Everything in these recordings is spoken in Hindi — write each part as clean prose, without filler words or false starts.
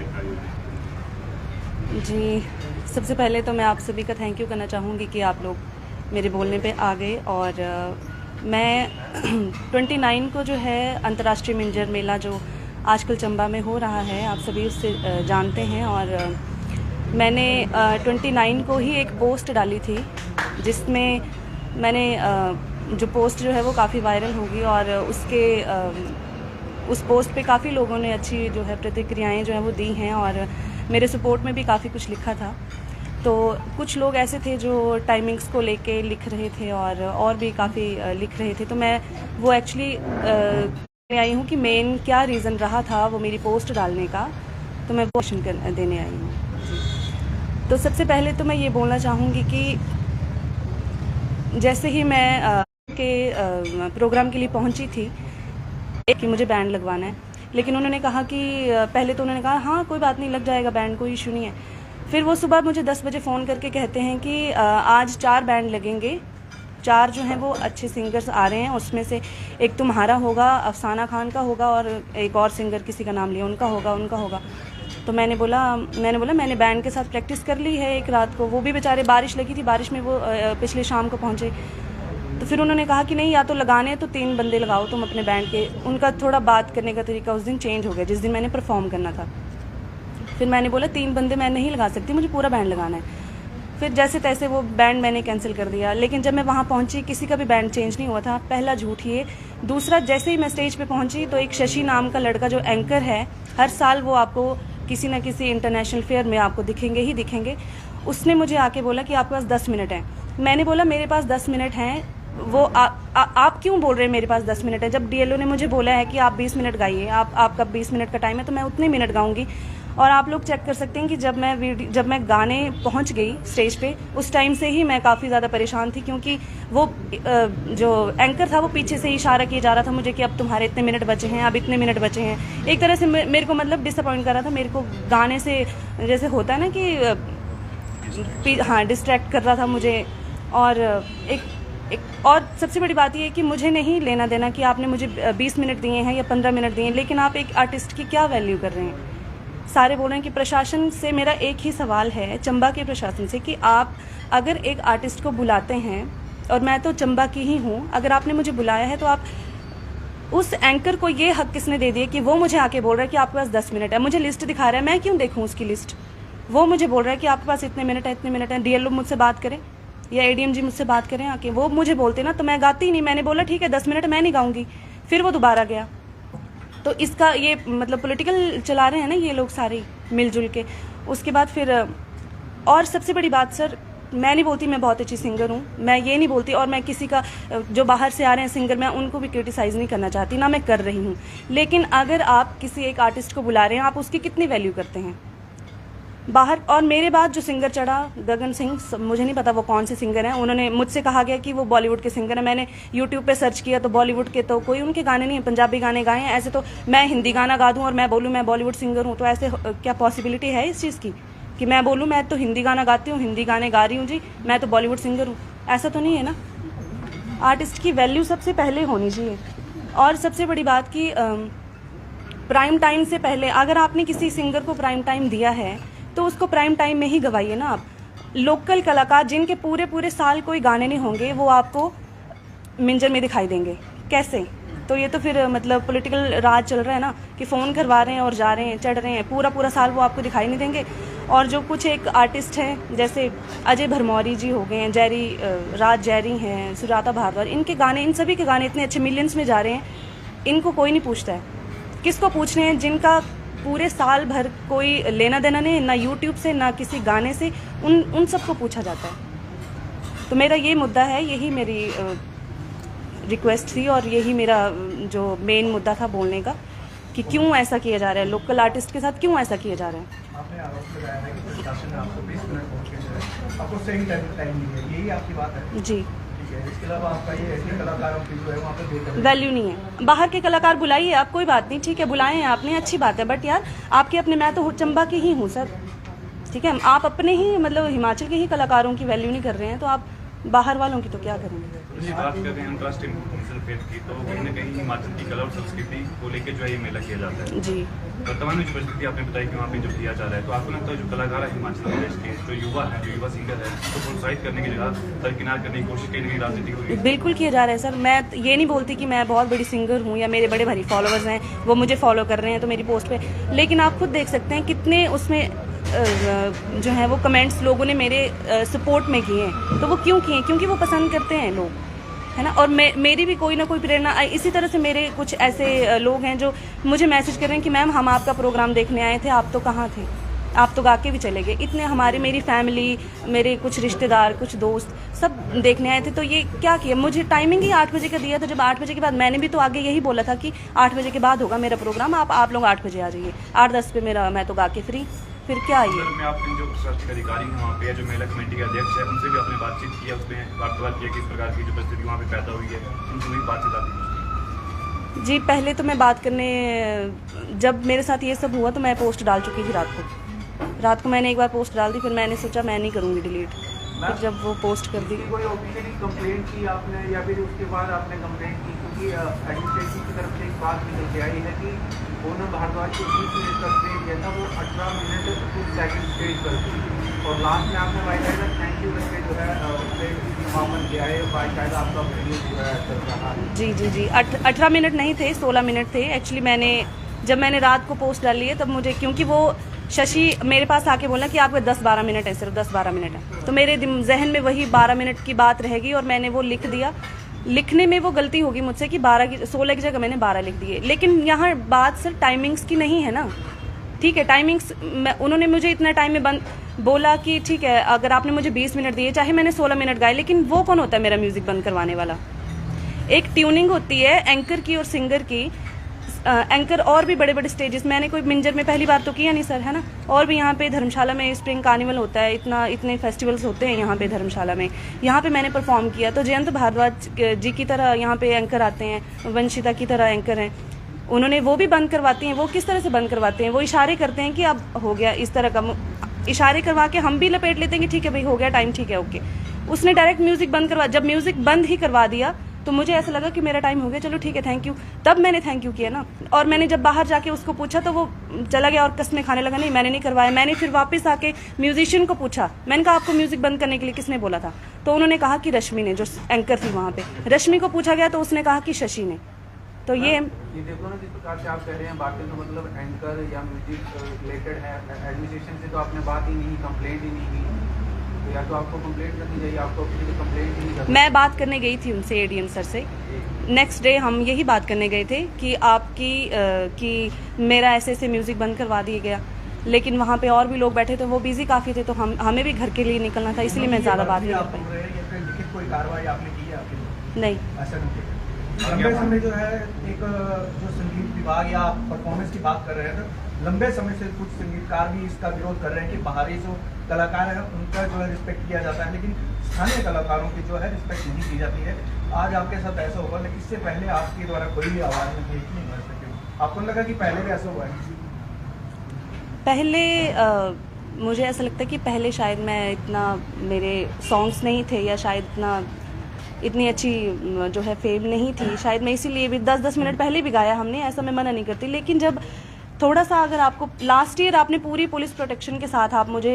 आयोजित? जी, सबसे पहले तो मैं आप सभी का थैंक यू करना चाहूँगी कि आप लोग मेरे बोलने पे आ गए। और मैं 29 को जो है अंतर्राष्ट्रीय मिंजर मेला जो आजकल चंबा में हो रहा है, आप सभी उससे जानते हैं। और मैंने 29 को ही एक पोस्ट डाली थी जिसमें मैंने जो पोस्ट जो है वो काफ़ी वायरल होगी और उस पोस्ट पे काफ़ी लोगों ने अच्छी जो है प्रतिक्रियाएं जो है वो दी हैं और मेरे सपोर्ट में भी काफ़ी कुछ लिखा था। तो कुछ लोग ऐसे थे जो टाइमिंग्स को लेके लिख रहे थे और भी काफ़ी लिख रहे थे। तो मैं वो एक्चुअली आई हूँ कि मेन क्या रीज़न रहा था वो मेरी पोस्ट डालने का, तो मैं वो क्वेश्चन देने आई हूँ। तो सबसे पहले तो मैं ये बोलना चाहूँगी कि जैसे ही मैं प्रोग्राम के लिए पहुँची थी कि मुझे बैंड लगवाना है, लेकिन उन्होंने कहा कि पहले तो उन्होंने कहा हाँ कोई बात नहीं, लग जाएगा बैंड, कोई इशू नहीं है। फिर वो सुबह मुझे 10 बजे फ़ोन करके कहते हैं कि आज 4 बैंड लगेंगे, 4 जो हैं वो अच्छे सिंगर्स आ रहे हैं, उसमें से एक तुम्हारा होगा, अफसाना खान का होगा और एक और सिंगर किसी का नाम लिया, उनका होगा। तो मैंने बोला मैंने बैंड के साथ प्रैक्टिस कर ली है एक रात को, वो भी बेचारे बारिश लगी थी, बारिश में वो पिछले शाम को पहुँचे। तो फिर उन्होंने कहा कि नहीं, या तो लगाने हैं तो 3 बंदे लगाओ तुम अपने बैंड के। उनका थोड़ा बात करने का तरीका उस दिन चेंज हो गया जिस दिन मैंने परफॉर्म करना था। फिर मैंने बोला 3 बंदे मैं नहीं लगा सकती, मुझे पूरा बैंड लगाना है। फिर जैसे तैसे वो बैंड मैंने कैंसिल कर दिया। लेकिन जब मैं वहाँ पहुँची किसी का भी बैंड चेंज नहीं हुआ था, पहला झूठ ये। दूसरा, जैसे ही मैं स्टेज पे पहुँची तो एक शशि नाम का लड़का जो एंकर है, हर साल वो आपको किसी न किसी इंटरनेशनल फेयर में आपको दिखेंगे, उसने मुझे आके बोला कि आपके पास 10 मिनट हैं। मैंने बोला मेरे पास 10 मिनट हैं, वो आप क्यों बोल रहे हैं मेरे पास 10 मिनट है, जब डीएलओ ने मुझे बोला है कि आप 20 मिनट गाइए, आपका 20 मिनट का टाइम है तो मैं उतने मिनट गाऊंगी। और आप लोग चेक कर सकते हैं कि जब मैं गाने पहुंच गई स्टेज पे, उस टाइम से ही मैं काफ़ी ज़्यादा परेशान थी, क्योंकि वो जो एंकर था वो पीछे से इशारा किया जा रहा था मुझे कि अब तुम्हारे इतने मिनट बचे हैं, अब इतने मिनट बचे हैं। एक तरह से मेरे को मतलब डिसअपॉइंट कर रहा था, मेरे को गाने से जैसे होता है ना कि हाँ डिस्ट्रैक्ट कर रहा था मुझे। और और सबसे बड़ी बात यह है कि मुझे नहीं लेना देना कि आपने मुझे 20 मिनट दिए हैं या 15 मिनट दिए हैं, लेकिन आप एक आर्टिस्ट की क्या वैल्यू कर रहे हैं। सारे बोल रहे हैं कि प्रशासन से मेरा एक ही सवाल है, चंबा के प्रशासन से, कि आप अगर एक आर्टिस्ट को बुलाते हैं, और मैं तो चंबा की ही हूँ, अगर आपने मुझे बुलाया है तो आप उस एंकर को ये हक किसने दे दिया कि वो मुझे आके बोल रहा है कि आपके पास 10 मिनट है, मुझे लिस्ट दिखा रहा है, मैं क्यों देखूँ उसकी लिस्ट। वो मुझे बोल रहा है कि आपके पास इतने मिनट है। डीएलओ मुझसे बात करें या एडीएम जी मुझसे बात करें आके, वो मुझे बोलते ना तो मैं गाती ही नहीं। मैंने बोला ठीक है 10 मिनट मैं नहीं गाऊंगी, फिर वो दोबारा गया। तो इसका ये मतलब पॉलिटिकल चला रहे हैं ना ये लोग सारे मिलजुल के। उसके बाद फिर और सबसे बड़ी बात सर, मैं नहीं बोलती मैं बहुत अच्छी सिंगर हूँ, मैं ये नहीं बोलती, और मैं किसी का जो बाहर से आ रहे हैं सिंगर, मैं उनको भी क्रिटिसाइज़ नहीं करना चाहती, ना मैं कर रही हूँ। लेकिन अगर आप किसी एक आर्टिस्ट को बुला रहे हैं, आप उसकी कितनी वैल्यू करते हैं बाहर। और मेरे बाद जो सिंगर चढ़ा, गगन सिंह, मुझे नहीं पता वो कौन से सिंगर हैं, उन्होंने मुझसे कहा गया कि वो बॉलीवुड के सिंगर हैं। मैंने यूट्यूब पे सर्च किया तो बॉलीवुड के तो कोई उनके गाने नहीं है, पंजाबी गाने गाए हैं। ऐसे तो मैं हिंदी गाना गा दूँ और मैं बोलूँ मैं बॉलीवुड सिंगर हूँ, तो ऐसे क्या पॉसिबिलिटी है इस चीज़ की कि मैं बोलूँ मैं तो हिंदी गाना गाती हूँ, हिंदी गाने गा रही हूँ जी, मैं तो बॉलीवुड सिंगर हूँ? ऐसा तो नहीं है ना। आर्टिस्ट की वैल्यू सबसे पहले होनी चाहिए। और सबसे बड़ी बात कि प्राइम टाइम से पहले अगर आपने किसी सिंगर को प्राइम टाइम दिया है तो उसको प्राइम टाइम में ही गवाइए ना आप। लोकल कलाकार जिनके पूरे साल कोई गाने नहीं होंगे, वो आपको मिंजर में दिखाई देंगे कैसे? तो ये तो फिर मतलब पॉलिटिकल राज चल रहा है ना, कि फ़ोन करवा रहे हैं और जा रहे हैं, चढ़ रहे हैं, पूरा साल वो आपको दिखाई नहीं देंगे। और जो कुछ एक आर्टिस्ट हैं जैसे अजय भरमौरी जी हो गए हैं, राज जैरी हैं, सुजाता भारद्वाज, इनके गाने, इन सभी के गाने इतने अच्छे मिलियंस में जा रहे हैं, इनको कोई नहीं पूछता है। किसको पूछ रहे हैं? जिनका पूरे साल भर कोई लेना देना नहीं, ना यूट्यूब से ना किसी गाने से, उन सबको पूछा जाता है। तो मेरा ये मुद्दा है, यही मेरी रिक्वेस्ट थी और यही मेरा जो मेन मुद्दा था बोलने का, कि क्यों ऐसा किया जा रहा है, लोकल आर्टिस्ट के साथ क्यों ऐसा किया जा रहा है। आपने आरोप लगाया है कि प्रशासन ने आपको 20 मिनट बोल के जो है आपको सही टाइम दी है, यही आपकी बात है? जी। इसके अलावा आपका ये ऐसे कलाकारों की जो है वहाँ पे वैल्यू नहीं है। बाहर के कलाकार बुलाइए आप, कोई बात नहीं, ठीक है, बुलाए हैं आपने, अच्छी बात है, बट यार आपके अपने, मैं तो चंबा की ही हूँ सर, ठीक है, आप अपने ही मतलब हिमाचल के ही कलाकारों की वैल्यू नहीं कर रहे हैं, तो आप बाहर वालों की तो क्या करेंगे। बात कर रहे हैं अंतर्राष्ट्रीय सफेद की, तो कहीं ना कहीं हिमाचल की कला और संस्कृति को लेकर जो है ये मेला किया जाता है। जी। वर्तमान में जो परिस्थिति आपने बताई कि वहाँ पे जो किया जा रहा है, तो आपको लगता है जो कलाकार है हिमाचल प्रदेश के, जो युवा है, जो युवा सिंगर है, तो प्रोत्साहित करने की जगह दरकिनार करने की कोशिश कहीं ना कहीं राजनीति हो रही है? बिल्कुल किया जा रहा है सर। मैं ये नहीं बोलती कि मैं बहुत बड़ी सिंगर हूँ या मेरे बड़े भारी फॉलोअर्स हैं, वो मुझे फॉलो कर रहे हैं तो मेरी पोस्ट पे, लेकिन आप खुद देख सकते हैं कितने उसमें जो है वो कमेंट्स लोगों ने मेरे सपोर्ट में किए हैं। तो वो क्यों किए? क्योंकि वो पसंद करते हैं लोग, है ना। और मेरी भी कोई ना कोई प्रेरणा, इसी तरह से मेरे कुछ ऐसे लोग हैं जो मुझे मैसेज कर रहे हैं कि मैम हम आपका प्रोग्राम देखने आए थे, आप तो कहाँ थे, आप तो गा के भी चले गए। इतने मेरी फैमिली, मेरे कुछ रिश्तेदार, कुछ दोस्त सब देखने आए थे। तो ये क्या किया, मुझे टाइमिंग ही 8 बजे का दिया था। जब 8 बजे के बाद, मैंने भी तो आगे यही बोला था कि 8 बजे के बाद होगा मेरा प्रोग्राम, आप लोग 8 बजे आ जाइए। 8-10 पे मैं तो गा के फ्री, फिर क्या आइए। मैं आपने जो प्रशासनिक अधिकारी हैं वहाँ पे, जो मेला कमेटी के अध्यक्ष है, उनसे भी आपने बातचीत किया, उसमें वार्तालाप किया कि इस प्रकार की जो परिस्थिति वहाँ पे पैदा हुई है, उनसे भी बातचीत आपकी? जी, पहले तो मैं बात करने, जब मेरे साथ ये सब हुआ तो मैं पोस्ट डाल चुकी थी रात को मैंने एक बार पोस्ट डाल दी, फिर मैंने सोचा मैं नहीं करूँगी डिलीट। फिर जब वो पोस्ट कर दी, कोई ऑफिशियली कंप्लेंट की आपने या फिर उसके बाद आपने कंप्लेंट की? क्योंकि एडमिनिस्ट्रेशन की तरफ से एक बात निकल के आई है कि पूनम भारद्वाज को 20 मिनट का स्टेज दिया था, वो 18 मिनट 2 सेकंड स्टेज पर थी, और लास्ट में आपने बाकायदा थैंक यू करके जो है स्टेज समापन किया है। बाकायदा आपका वीडियो जो है चल रहा है। जी 18 मिनट नहीं थे, 16 मिनट थे एक्चुअली। जब मैंने रात को पोस्ट डाली है तब मुझे, क्योंकि वो शशि मेरे पास आके बोला कि आपके 10-12 मिनट है, सिर्फ 10-12 मिनट है, तो मेरे जहन में वही 12 मिनट की बात रहेगी और मैंने वो लिख दिया। लिखने में वो गलती होगी मुझसे कि 16 की जगह मैंने 12 लिख दिए। लेकिन यहाँ बात सिर्फ टाइमिंग्स की नहीं है ना, ठीक है। टाइमिंग्स उन्होंने मुझे इतना टाइम में बोला कि ठीक है, अगर आपने मुझे 20 मिनट दिए, चाहे मैंने 16 मिनट गाए, लेकिन वो कौन होता है मेरा म्यूजिक बंद करवाने वाला? एक ट्यूनिंग होती है एंकर की और सिंगर की। एंकर और भी बड़े बड़े स्टेजेस, मैंने कोई मिंजर में पहली बार तो किया नहीं सर, है ना। और भी यहाँ पे धर्मशाला में स्प्रिंग कार्निवल होता है, इतने फेस्टिवल्स होते हैं यहाँ पे धर्मशाला में, यहाँ पे मैंने परफॉर्म किया। तो जयंत भारद्वाज जी की तरह यहाँ पे एंकर आते हैं, वंशिता की तरह एंकर हैं, उन्होंने वो भी बंद करवाती हैं। वो किस तरह से बंद करवाते हैं? वो इशारे करते हैं कि अब हो गया, इस तरह का इशारे करवा के हम भी लपेट लेते हैं कि ठीक है भाई हो गया टाइम, ठीक है ओके। उसने डायरेक्ट म्यूजिक बंद करवा, जब म्यूजिक बंद ही करवा दिया तो मुझे ऐसा लगा कि मेरा टाइम हो गया, चलो ठीक है थैंक यू, तब मैंने थैंक यू किया ना। और मैंने जब बाहर जाके उसको पूछा तो वो चला गया और कस्में खाने लगा, नहीं मैंने नहीं करवाया। मैंने फिर वापस आके म्यूजिशियन को पूछा, मैंने कहा आपको म्यूजिक बंद करने के लिए किसने बोला था? तो उन्होंने कहा कि रश्मि ने, जो एंकर थी वहाँ पे। रश्मि को पूछा गया तो उसने कहा कि शशि ने। तो ये देखो ना, जिस प्रकार से आप कह रहे हैं बातें, तो मतलब एंकर या म्यूजिक रिलेटेड है, एडमिनिस्ट्रेशन से तो आपने बात ही नहीं, कंप्लेंट ही नहीं की, तो या तो आपको कंप्लेंट करनी चाहिए, आपको कंप्लेंट ही नहीं करनी। मैं बात करने गई थी उनसे, एडीएम सर से। नेक्स्ट डे हम यही बात करने गए थे कि आपकी कि मेरा ऐसे म्यूजिक बंद करवा दिया गया, लेकिन वहाँ पे और भी लोग बैठे थे, वो बिजी काफ़ी थे, तो हमें भी घर के लिए निकलना था, इसलिए मैं ज़्यादा बात नहीं कर पाई। लिखित कोई कार्रवाई आपने की है आपके? नहीं। ऐसा नहीं। लंबे समय जो है एक जो संगीत विभाग या परफॉर्मेंस की बात कर रहे हैं, तो लंबे समय से कुछ संगीतकार भी इसका विरोध कर रहे हैं कि बाहरी जो कलाकार हैं उनका जो है रिस्पेक्ट किया जाता है, लेकिन स्थानीय कलाकारों की जो है रिस्पेक्ट नहीं की जाती है। आज आपके साथ ऐसा होगा, लेकिन इससे पहले आपके द्वारा कोई भी आवाज़ नहीं थी, नहीं हो सके। आपको लगा कि पहले भी ऐसा हुआ है? पहले मुझे ऐसा लगता है कि पहले शायद मैं इतना, मेरे सॉन्ग्स नहीं थे, या शायद इतनी अच्छी जो है फेम नहीं थी, शायद मैं इसीलिए भी 10-10 मिनट पहले भी गाया हमने, ऐसा मैं मना नहीं करती। लेकिन जब थोड़ा सा, अगर आपको लास्ट ईयर आपने पूरी पुलिस प्रोटेक्शन के साथ आप मुझे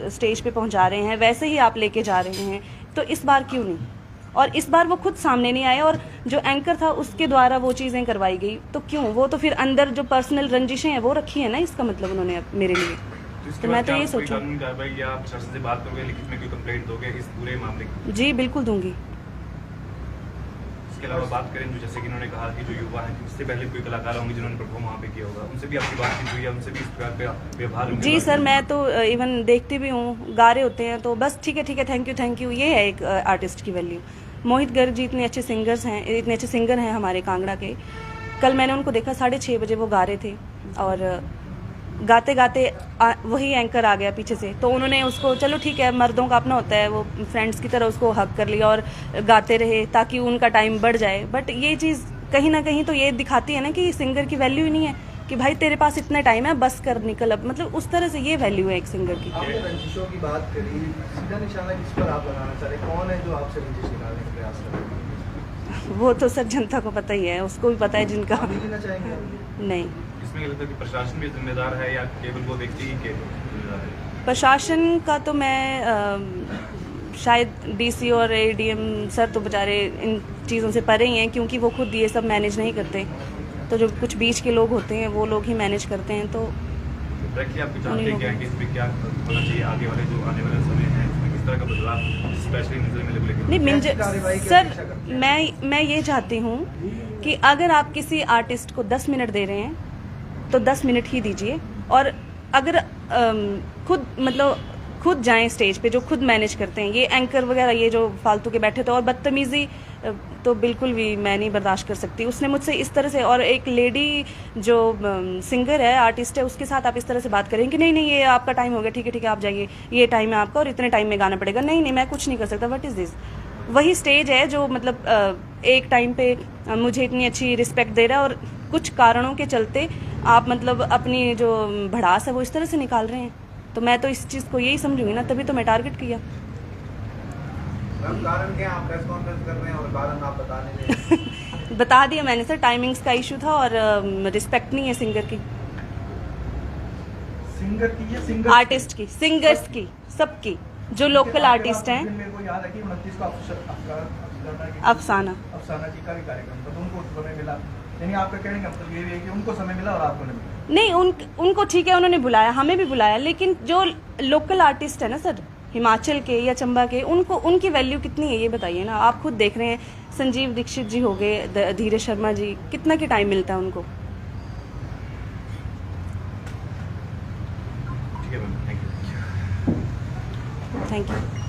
स्टेज पे पहुंचा रहे हैं, वैसे ही आप लेके जा रहे हैं, तो इस बार क्यों नहीं? और इस बार वो खुद सामने नहीं आए, और जो एंकर था उसके द्वारा वो चीज़ें करवाई गई, तो क्यों? वो तो फिर अंदर जो पर्सनल रंजिशें हैं वो रखी है ना, इसका मतलब उन्होंने मेरे लिए। तो मैं तो ये सोचूं, प्रशासन से बात करोगे, लिखित में कोई कंप्लेंट दोगे इस पूरे मामले की? जी बिल्कुल दूंगी। इसके अलावा बात करें, जो जैसे कि उन्होंने कहा कि जो युवा हैं, इससे पहले कोई कलाकार होंगे जिन्होंने परफॉर्म वहाँ पे किया होगा, उनसे भी आपकी बातचीत हुई है? उनसे भी इस प्रकार का व्यवहार? जी सर, मैं तो इवन देखती भी हूँ, गा रहे होते हैं तो बस ठीक है थैंक यू, ये है एक आर्टिस्ट की वैल्यू। मोहित गर्ग जी इतने अच्छे सिंगर्स हैं, इतने अच्छे सिंगर हैं हमारे कांगड़ा के। कल मैंने उनको देखा 6:30 बजे वो गा रहे थे, और गाते गाते वही एंकर आ गया पीछे से, तो उन्होंने उसको, चलो ठीक है मर्दों का अपना होता है, वो फ्रेंड्स की तरह उसको हक कर लिया और गाते रहे ताकि उनका टाइम बढ़ जाए। बट ये चीज़ कहीं ना कहीं तो ये दिखाती है ना कि सिंगर की वैल्यू ही नहीं है, कि भाई तेरे पास इतना टाइम है, बस कर निकल अब, मतलब उस तरह से ये वैल्यू है एक सिंगर की। आपने रंजिशों की बात करी, सीधा निशाना किस पर आप लगाना चाह रहे हैं? कौन है जो आपसे रंजिश निकालने का प्रयास कर रहे हैं? वो तो सर जनता को पता ही है, उसको भी पता है जिनका। आप नहीं देना चाहेंगे आप? नहीं, इसमें क्या लगता है कि प्रशासन भी जिम्मेदार है या केवल वो व्यक्ति ही के जिम्मेदार है? प्रशासन का तो मैं शायद डीसी और एडीएम सर तो बेचारे इन चीज़ों से परे ही हैं, क्योंकि वो खुद ये सब मैनेज नहीं करते। तो जो कुछ बीच के लोग होते हैं वो लोग ही मैनेज करते हैं। तो डायरेक्टली आपको जानते क्या है कि इसमें क्या होना चाहिए आगे वाले जो आने वाले समय है, इसमें किस तरह का बदलाव स्पेशली नजर में लेकर? नहीं कैसी कार्रवाई की सर, अपेक्षा करते हैं? मैं ये चाहती हूँ कि अगर आप किसी आर्टिस्ट को 10 मिनट दे रहे हैं तो 10 मिनट ही दीजिए। और अगर खुद जाएं स्टेज पे, जो खुद मैनेज करते हैं, ये एंकर वगैरह ये जो फालतू के बैठे थे, और बदतमीजी तो बिल्कुल भी मैं नहीं बर्दाश्त कर सकती। उसने मुझसे इस तरह से, और एक लेडी जो सिंगर है, आर्टिस्ट है, उसके साथ आप इस तरह से बात करें कि नहीं नहीं ये आपका टाइम हो गया, ठीक है आप जाइए, ये टाइम है आपका और इतने टाइम में गाना पड़ेगा। नहीं मैं कुछ नहीं कर सकता। What is this? वही स्टेज है जो मतलब एक टाइम पे मुझे इतनी अच्छी रिस्पेक्ट दे रहा है, और कुछ कारणों के चलते आप मतलब अपनी जो भड़ास है वो इस तरह से निकाल रहे हैं। तो मैं तो इस चीज़ को यही समझूंगी ना, तभी तो मैं टारगेट किया। मैम कारण क्या, आप प्रेस कॉन्फ्रेंस कर रहे हैं और कारण आप बता नहीं रहे? बता दिया मैंने सर, टाइमिंग्स का इशू था और रिस्पेक्ट नहीं है सिंगर की, सिंगर की या सिंगर आर्टिस्ट की, सिंगर्स की, सबकी जो लोकल आर्टिस्ट हैं। मेरे को याद है कि 29 को अफसाना जी का भी कार्यक्रम था, तो उनको समय मिला। यानी आपका कहने का मतलब ये है कि उनको समय मिला और आपको नहीं मिला? नहीं, उनको ठीक है, उन्होंने बुलाया, हमें भी बुलाया, लेकिन जो लोकल आर्टिस्ट है ना सर, हिमाचल के या चंबा के, उनकी वैल्यू कितनी है ये बताइए ना। आप खुद देख रहे हैं, संजीव दीक्षित जी हो गए, धीरज शर्मा जी, कितना के टाइम मिलता है उनको। ठीक है ma'am, thank you. Thank you.